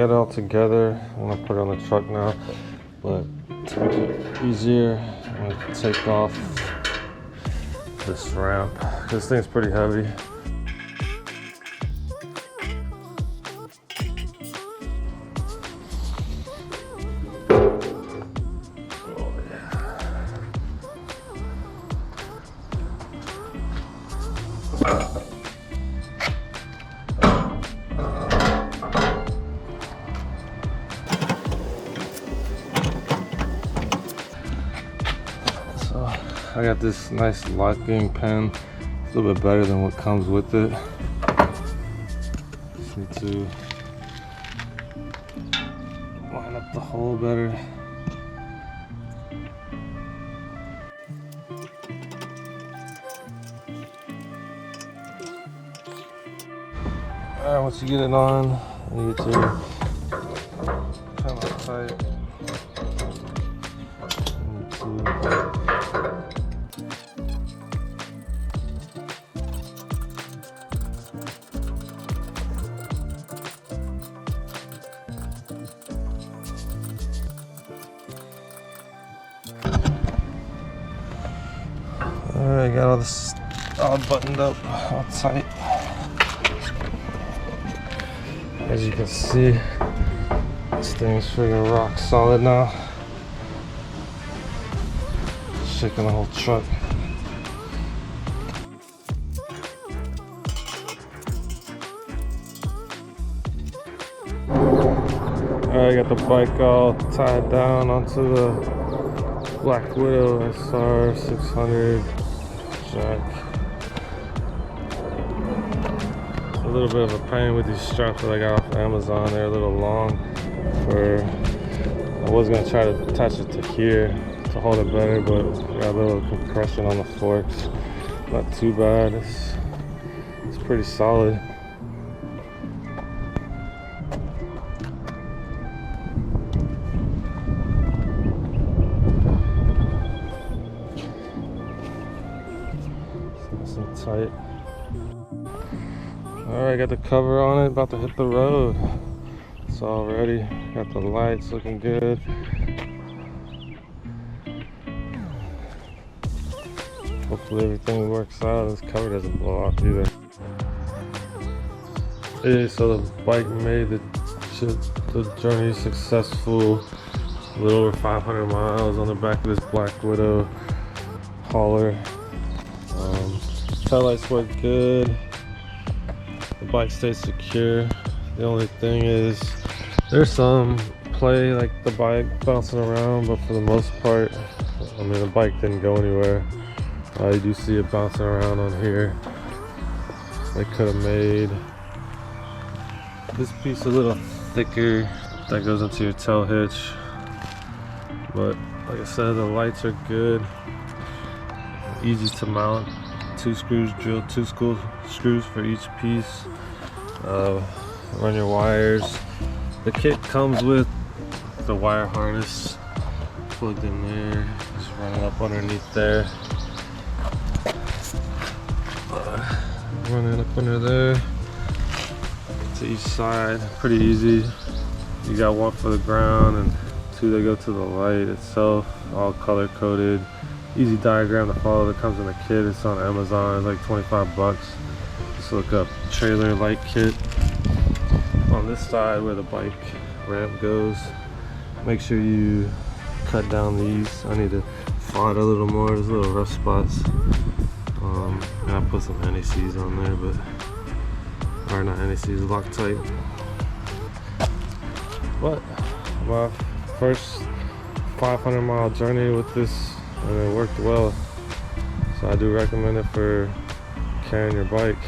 got it all together. I'm gonna put it on the truck now, but to make it easier, I'm gonna take off this ramp. This thing's pretty heavy. I got this nice locking pen. It's a little bit better than what comes with it. Just need to line up the hole better. Alright, once you get it on, you get to kind of tight. Alright, got all this all buttoned up, all tight. As you can see, this thing's freaking rock solid now. Shaking the whole truck. Alright, I got the bike all tied down onto the Blackwidow SR 600 jack. A little bit of a pain with these straps that I got off Amazon. They're a little long. I was gonna try to attach it to here to hold it better, but got a little compression on the forks. Not too bad. It's pretty solid. Tight. Alright, got the cover on it, about to hit the road. It's all ready. Got the lights looking good. Hopefully everything works out. This cover doesn't blow off either. Yeah, so the bike made the journey successful. A little over 500 miles on the back of this Blackwidow hauler. Tail lights work good. The bike stays secure. The only thing is there's some play, like the bike bouncing around, but for the most part, I mean, the bike didn't go anywhere. You do see it bouncing around on here. They could have made this piece a little thicker that goes into your tail hitch, but like I said, the lights are good, easy to mount. 2 screws drilled, 2 screws for each piece. Run your wires. The kit comes with the wire harness plugged in there. Just run it up underneath there. Run it up under there to each side. Pretty easy. You got 1 for the ground and 2 that go to the light itself. All color coded. Easy diagram to follow that comes in the kit. It's on Amazon. It's like 25 bucks. Just look up trailer light kit. On this side where the bike ramp goes, make sure you cut down these. I need to file it a little more. There's little rough spots. And I put some NACs on there, but or not NACs, Loctite. But my first 500-mile journey with this, and it worked well, so I do recommend it for carrying your bike.